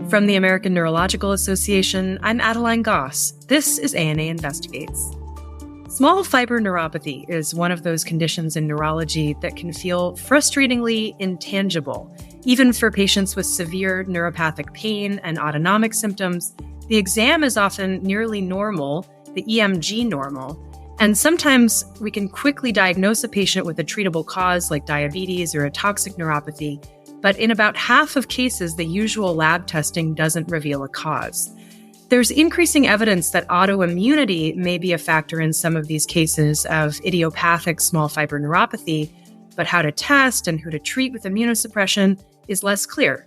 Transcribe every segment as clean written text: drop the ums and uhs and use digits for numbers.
From the American Neurological Association, I'm Adeline Goss. This is ANA Investigates. Small fiber neuropathy is one of those conditions in neurology that can feel frustratingly intangible. Even for patients with severe neuropathic pain and autonomic symptoms, the exam is often nearly normal, the EMG normal, and sometimes we can quickly diagnose a patient with a treatable cause like diabetes or a toxic neuropathy, but in about half of cases, the usual lab testing doesn't reveal a cause. There's increasing evidence that autoimmunity may be a factor in some of these cases of idiopathic small fiber neuropathy, but how to test and who to treat with immunosuppression is less clear.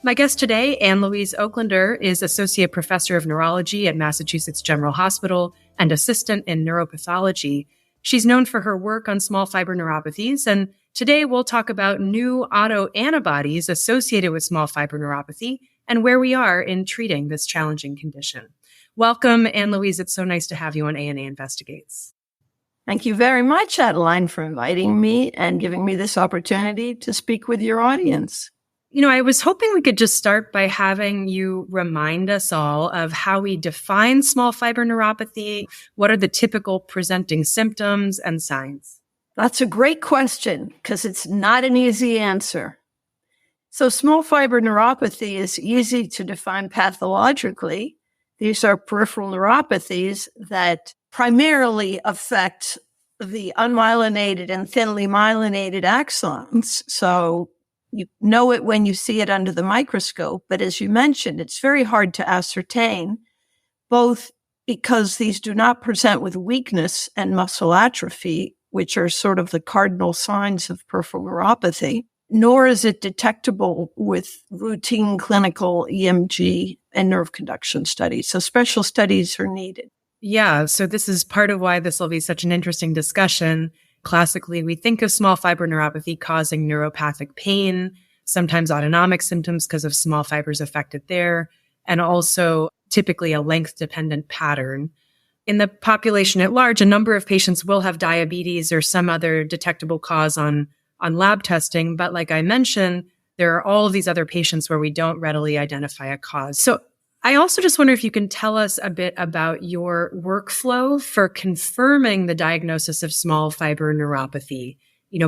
My guest today, Louise Oaklander, is Associate Professor of Neurology at Massachusetts General Hospital and Assistant in Neuropathology. She's known for her work on small fiber neuropathies, and today we'll talk about new autoantibodies associated with small fiber neuropathy and where we are in treating this challenging condition. Welcome, Louise. It's so nice to have you on ANA Investigates. Thank you very much, Adeline, for inviting me and giving me this opportunity to speak with your audience. I was hoping we could just start by having you remind us all of how we define small fiber neuropathy. What are the typical presenting symptoms and signs? That's a great question because it's not an easy answer. So small fiber neuropathy is easy to define pathologically. These are peripheral neuropathies that primarily affect the unmyelinated and thinly myelinated axons. So you know it when you see it under the microscope, but as you mentioned, it's very hard to ascertain, both because these do not present with weakness and muscle atrophy, which are sort of the cardinal signs of peripheral neuropathy, nor is it detectable with routine clinical EMG and nerve conduction studies. So special studies are needed. Yeah, so this is part of why this will be such an interesting discussion. Classically, we think of small fiber neuropathy causing neuropathic pain, sometimes autonomic symptoms because of small fibers affected there, and also typically a length-dependent pattern. In the population at large, a number of patients will have diabetes or some other detectable cause on lab testing. But like I mentioned, there are all of these other patients where we don't readily identify a cause. So I also just wonder if you can tell us a bit about your workflow for confirming the diagnosis of small fiber neuropathy.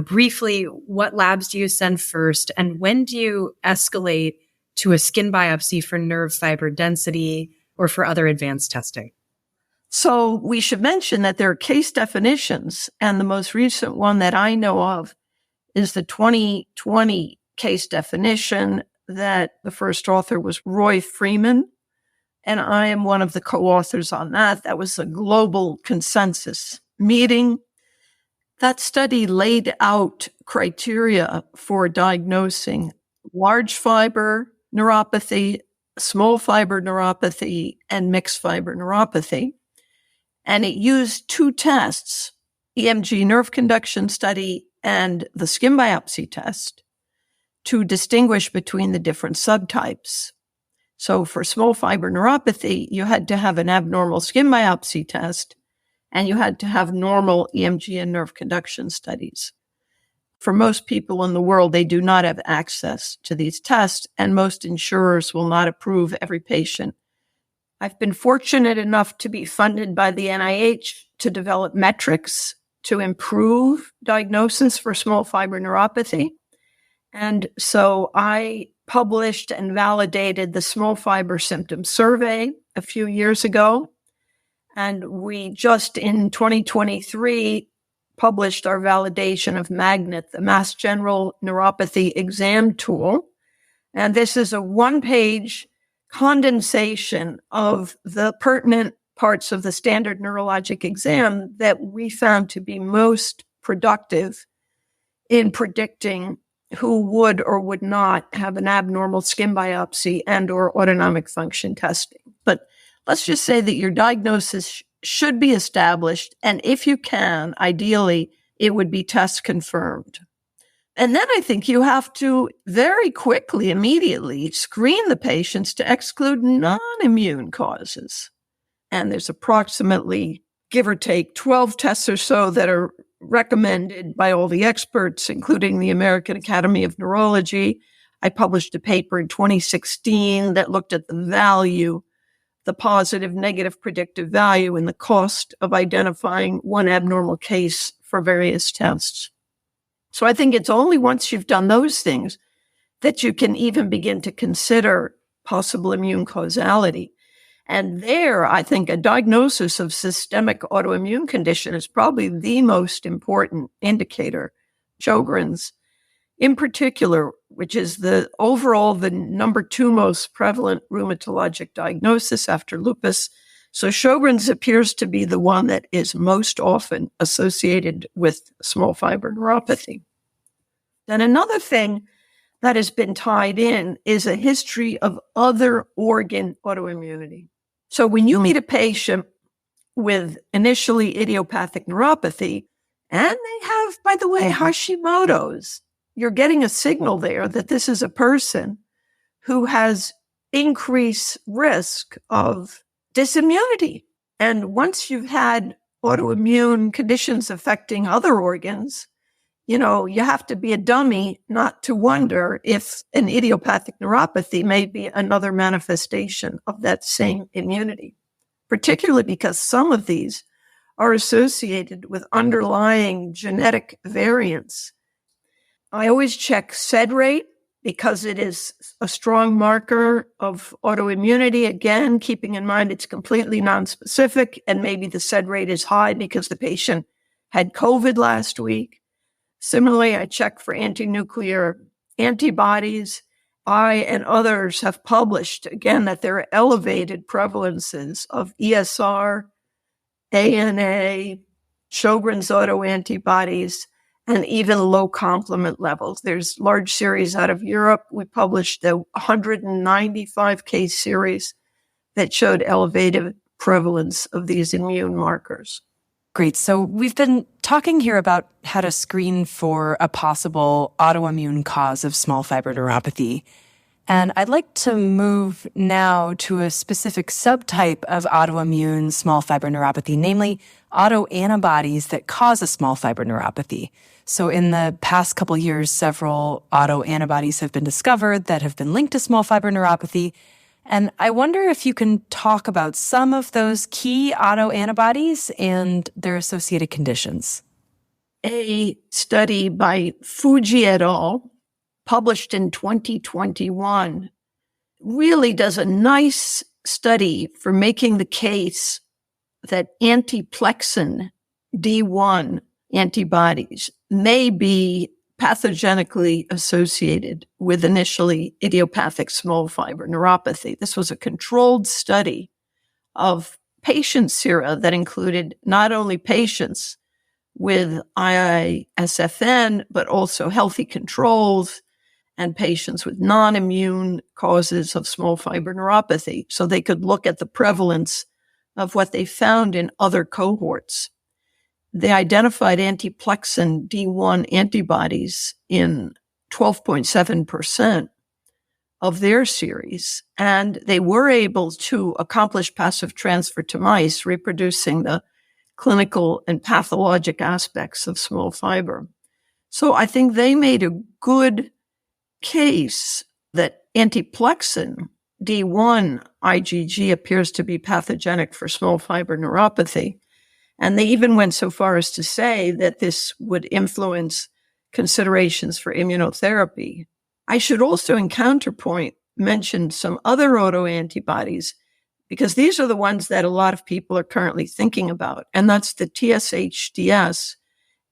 Briefly, what labs do you send first, and when do you escalate to a skin biopsy for nerve fiber density or for other advanced testing? So we should mention that there are case definitions, and the most recent one that I know of is the 2020 case definition that the first author was Roy Freeman. And I am one of the co-authors on that. That was a global consensus meeting. That study laid out criteria for diagnosing large fiber neuropathy, small fiber neuropathy, and mixed fiber neuropathy. And it used two tests, EMG nerve conduction study and the skin biopsy test, to distinguish between the different subtypes. So for small fiber neuropathy, you had to have an abnormal skin biopsy test, and you had to have normal EMG and nerve conduction studies. For most people in the world, they do not have access to these tests, and most insurers will not approve every patient. I've been fortunate enough to be funded by the NIH to develop metrics to improve diagnosis for small fiber neuropathy. And so I published and validated the Small Fiber Symptom Survey a few years ago. And we just in 2023 published our validation of MAGNET, the Mass General Neuropathy Exam Tool. And this is a one-page condensation of the pertinent parts of the standard neurologic exam that we found to be most productive in predicting who would or would not have an abnormal skin biopsy and or autonomic function testing. But let's just say that your diagnosis should be established, and if you can, ideally, it would be test confirmed. And then I think you have to very quickly, immediately screen the patients to exclude non-immune causes. And there's approximately, give or take, 12 tests or so that are recommended by all the experts, including the American Academy of Neurology. I published a paper in 2016 that looked at the value, the positive, negative predictive value, and the cost of identifying one abnormal case for various tests. So I think it's only once you've done those things that you can even begin to consider possible immune causality. And there, I think a diagnosis of systemic autoimmune condition is probably the most important indicator. Sjogren's, in particular, which is the number 2 most prevalent rheumatologic diagnosis after lupus. So Sjogren's appears to be the one that is most often associated with small fiber neuropathy. Then another thing that has been tied in is a history of other organ autoimmunity. So when you meet a patient with initially idiopathic neuropathy, and they have, by the way, Hashimoto's, you're getting a signal there that this is a person who has increased risk of disimmunity. And once you've had autoimmune conditions affecting other organs, you have to be a dummy not to wonder if an idiopathic neuropathy may be another manifestation of that same immunity, particularly because some of these are associated with underlying genetic variants. I always check SED rate because it is a strong marker of autoimmunity. Again, keeping in mind it's completely nonspecific, and maybe the SED rate is high because the patient had COVID last week. Similarly, I check for anti-nuclear antibodies. I and others have published, again, that there are elevated prevalences of ESR, ANA, Sjogren's autoantibodies, and even low complement levels. There's large series out of Europe. We published a 195 case series that showed elevated prevalence of these immune markers. Great. So we've been talking here about how to screen for a possible autoimmune cause of small fiber neuropathy. And I'd like to move now to a specific subtype of autoimmune small fiber neuropathy, namely autoantibodies that cause a small fiber neuropathy. So in the past couple of years, several autoantibodies have been discovered that have been linked to small fiber neuropathy. And I wonder if you can talk about some of those key autoantibodies and their associated conditions. A study by Fuji et al., published in 2021, really does a nice study for making the case that antiplexin D1 antibodies may be pathogenically associated with initially idiopathic small fiber neuropathy. This was a controlled study of patient sera that included not only patients with ISFN, but also healthy controls and patients with non-immune causes of small fiber neuropathy. So they could look at the prevalence of what they found in other cohorts. They identified antiplexin D1 antibodies in 12.7% of their series, and they were able to accomplish passive transfer to mice, reproducing the clinical and pathologic aspects of small fiber. So I think they made a good case that antiplexin D1 IgG appears to be pathogenic for small fiber neuropathy. And they even went so far as to say that this would influence considerations for immunotherapy. I should also, in counterpoint, mention some other autoantibodies, because these are the ones that a lot of people are currently thinking about. And that's the TSHDS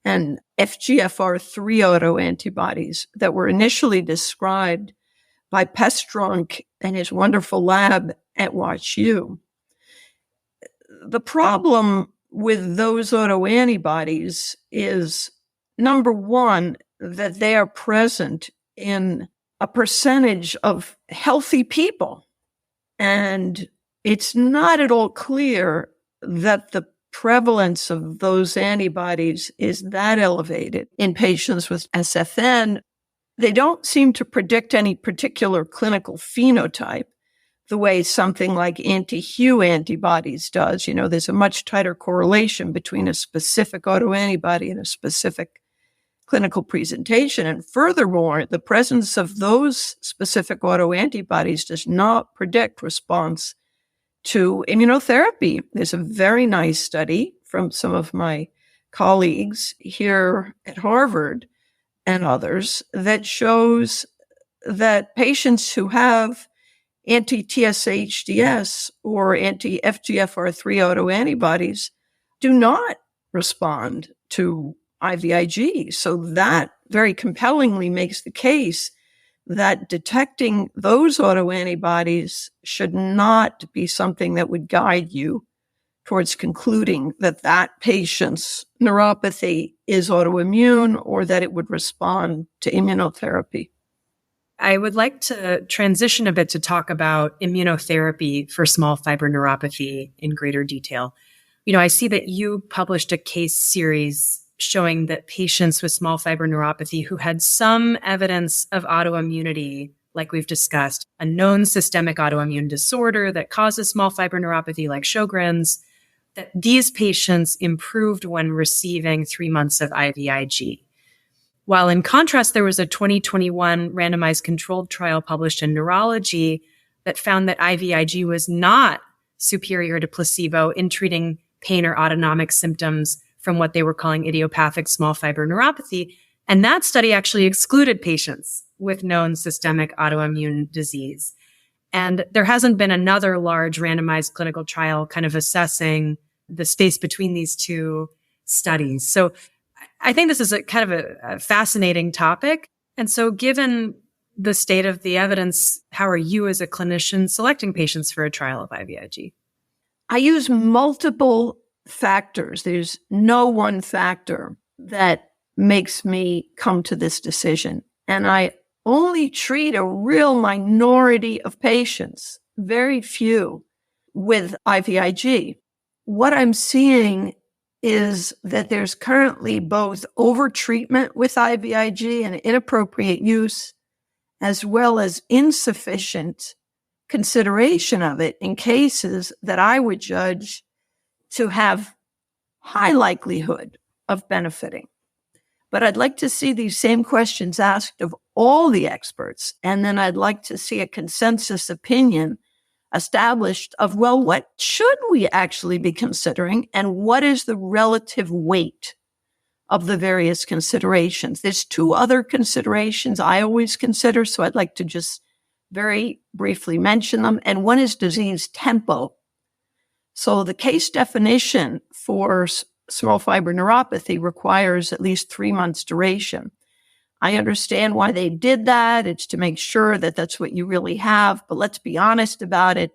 and FGFR3 autoantibodies that were initially described by Pestronk and his wonderful lab at WashU. The problem with those autoantibodies is, number one, that they are present in a percentage of healthy people. And it's not at all clear that the prevalence of those antibodies is that elevated in patients with SFN. They don't seem to predict any particular clinical phenotype, the way something like anti-Hu antibodies does. There's a much tighter correlation between a specific autoantibody and a specific clinical presentation. And furthermore, the presence of those specific autoantibodies does not predict response to immunotherapy. There's a very nice study from some of my colleagues here at Harvard and others that shows that patients who have anti-TSHDS or anti-FGFR3 autoantibodies do not respond to IVIG. So that very compellingly makes the case that detecting those autoantibodies should not be something that would guide you towards concluding that that patient's neuropathy is autoimmune or that it would respond to immunotherapy. I would like to transition a bit to talk about immunotherapy for small fiber neuropathy in greater detail. I see that you published a case series showing that patients with small fiber neuropathy who had some evidence of autoimmunity, like we've discussed, a known systemic autoimmune disorder that causes small fiber neuropathy like Sjogren's, that these patients improved when receiving 3 months of IVIG. While in contrast, there was a 2021 randomized controlled trial published in Neurology that found that IVIG was not superior to placebo in treating pain or autonomic symptoms from what they were calling idiopathic small fiber neuropathy. And that study actually excluded patients with known systemic autoimmune disease. And there hasn't been another large randomized clinical trial kind of assessing the space between these two studies. So I think this is a kind of a fascinating topic. And so given the state of the evidence, how are you as a clinician selecting patients for a trial of IVIG? I use multiple factors. There's no one factor that makes me come to this decision. And I only treat a real minority of patients, very few, with IVIG. What I'm seeing is that there's currently both overtreatment with IVIG and inappropriate use, as well as insufficient consideration of it in cases that I would judge to have high likelihood of benefiting. But I'd like to see these same questions asked of all the experts. And then I'd like to see a consensus opinion established of, well, what should we actually be considering? And what is the relative weight of the various considerations? There's two other considerations I always consider, so I'd like to just very briefly mention them. And one is disease tempo. So the case definition for small fiber neuropathy requires at least 3 months duration. I understand why they did that. It's to make sure that that's what you really have. But let's be honest about it.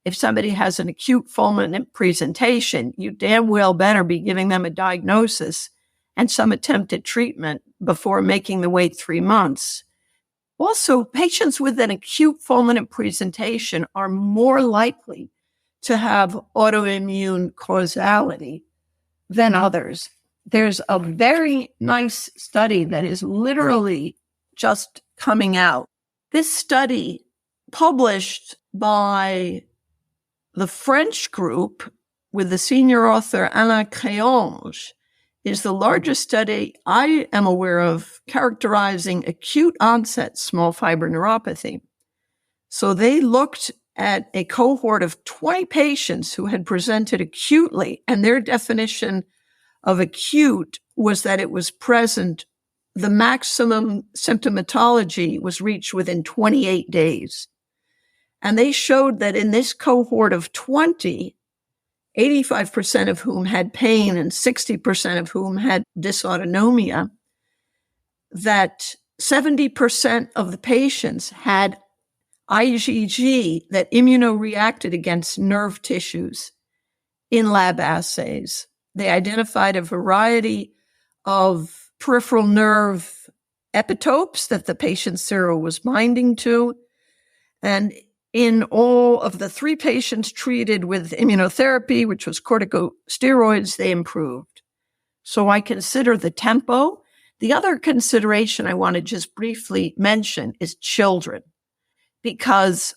If somebody has an acute fulminant presentation, you damn well better be giving them a diagnosis and some attempt at treatment before making the wait 3 months. Also, patients with an acute fulminant presentation are more likely to have autoimmune causality than others. There's a very nice study that is literally just coming out. This study, published by the French group with the senior author Alain Créange, is the largest study I am aware of characterizing acute onset small fiber neuropathy. So they looked at a cohort of 20 patients who had presented acutely, and their definition of acute was that it was present. The maximum symptomatology was reached within 28 days. And they showed that in this cohort of 20, 85% of whom had pain and 60% of whom had dysautonomia, that 70% of the patients had IgG that immunoreacted against nerve tissues in lab assays. They identified a variety of peripheral nerve epitopes that the patient's sera was binding to. And in all of the 3 patients treated with immunotherapy, which was corticosteroids, they improved. So I consider the tempo. The other consideration I want to just briefly mention is children, because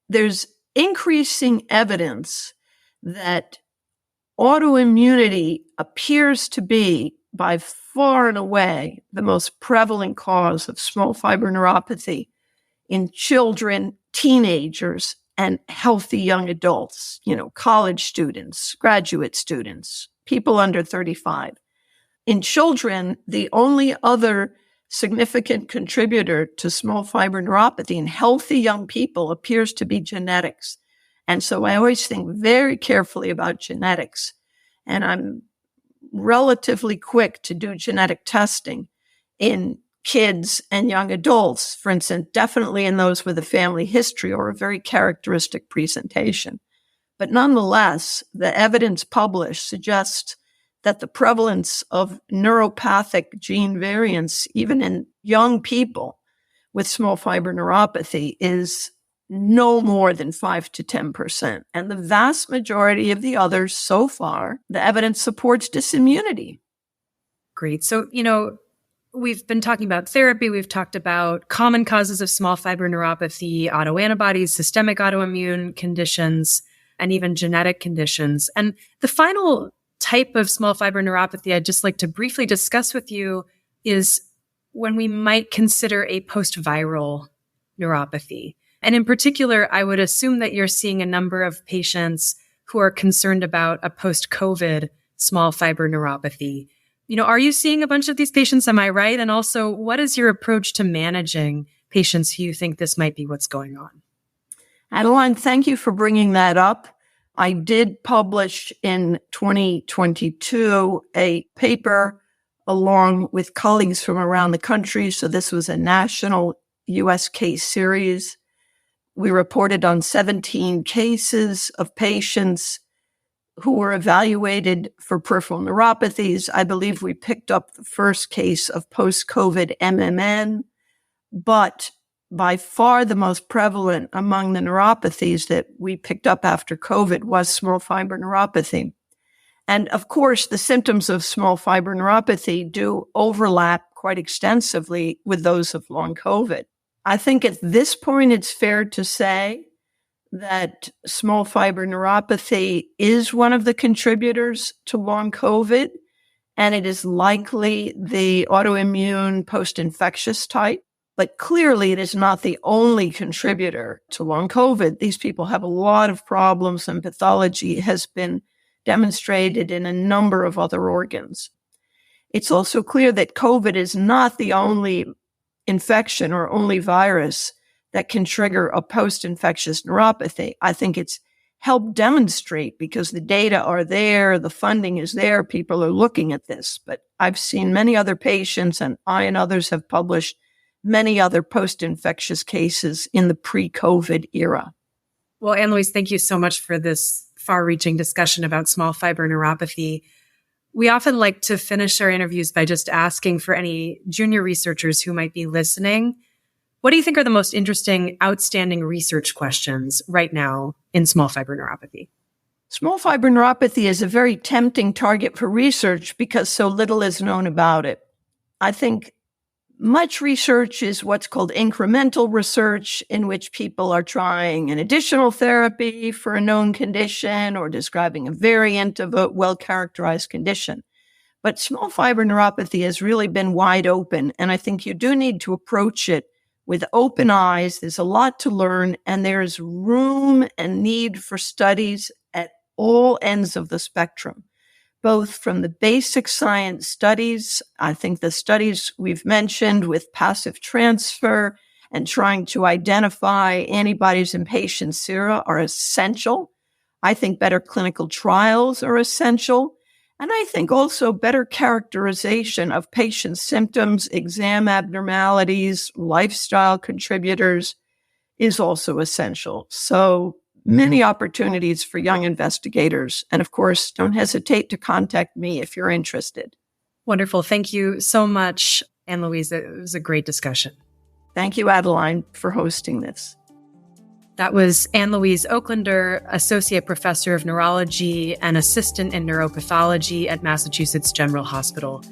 there's increasing evidence that autoimmunity appears to be by far and away the most prevalent cause of small fiber neuropathy in children, teenagers, and healthy young adults, college students, graduate students, people under 35. In children, the only other significant contributor to small fiber neuropathy in healthy young people appears to be genetics. And so I always think very carefully about genetics. And I'm relatively quick to do genetic testing in kids and young adults, for instance, definitely in those with a family history or a very characteristic presentation. But nonetheless, the evidence published suggests that the prevalence of neuropathic gene variants, even in young people with small fiber neuropathy, is no more than 5 to 10%. And the vast majority of the others so far, the evidence supports disimmunity. Great. So, we've been talking about therapy. We've talked about common causes of small fiber neuropathy, autoantibodies, systemic autoimmune conditions, and even genetic conditions. And the final type of small fiber neuropathy I'd just like to briefly discuss with you is when we might consider a post-viral neuropathy. And in particular, I would assume that you're seeing a number of patients who are concerned about a post-COVID small fiber neuropathy. Are you seeing a bunch of these patients? Am I right? And also, what is your approach to managing patients who you think this might be what's going on? Adeline, thank you for bringing that up. I did publish in 2022 a paper along with colleagues from around the country. So this was a national U.S. case series. We reported on 17 cases of patients who were evaluated for peripheral neuropathies. I believe we picked up the first case of post-COVID MMN, but by far the most prevalent among the neuropathies that we picked up after COVID was small fiber neuropathy. And of course, the symptoms of small fiber neuropathy do overlap quite extensively with those of long COVID. I think at this point, it's fair to say that small fiber neuropathy is one of the contributors to long COVID, and it is likely the autoimmune post-infectious type. But clearly, it is not the only contributor to long COVID. These people have a lot of problems, and pathology has been demonstrated in a number of other organs. It's also clear that COVID is not the only infection or only virus that can trigger a post-infectious neuropathy. I think it's helped demonstrate because the data are there, the funding is there, people are looking at this. But I've seen many other patients, and I and others have published many other post-infectious cases in the pre-COVID era. Well, Anne-Louise, thank you so much for this far-reaching discussion about small fiber neuropathy. We often like to finish our interviews by just asking for any junior researchers who might be listening, what do you think are the most interesting, outstanding research questions right now in small fiber neuropathy? Small fiber neuropathy is a very tempting target for research because so little is known about it. I think much research is what's called incremental research, in which people are trying an additional therapy for a known condition or describing a variant of a well-characterized condition. But small fiber neuropathy has really been wide open, and I think you do need to approach it with open eyes. There's a lot to learn, and there's room and need for studies at all ends of the spectrum, both from the basic science studies. I think the studies we've mentioned with passive transfer and trying to identify antibodies in patient sera are essential. I think better clinical trials are essential. And I think also better characterization of patient symptoms, exam abnormalities, lifestyle contributors is also essential. So many opportunities for young investigators. And of course, don't hesitate to contact me if you're interested. Wonderful. Thank you so much, Anne-Louise. It was a great discussion. Thank you, Adeline, for hosting this. That was Louise Oaklander, Associate Professor of Neurology and Assistant in Neuropathology at Massachusetts General Hospital.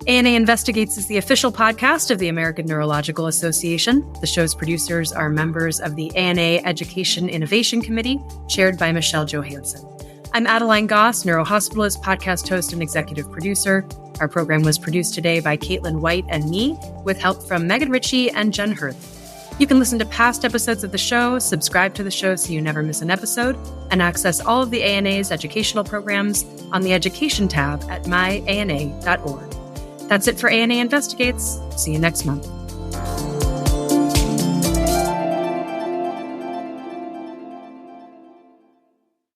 ANA Investigates is the official podcast of the American Neurological Association. The show's producers are members of the ANA Education Innovation Committee, chaired by Michelle Johansson. I'm Adeline Goss, neurohospitalist, podcast host, and executive producer. Our program was produced today by Caitlin White and me, with help from Megan Ritchie and Jen Hirth. You can listen to past episodes of the show, subscribe to the show so you never miss an episode, and access all of the ANA's educational programs on the Education tab at myana.org. That's it for ANA Investigates. See you next month.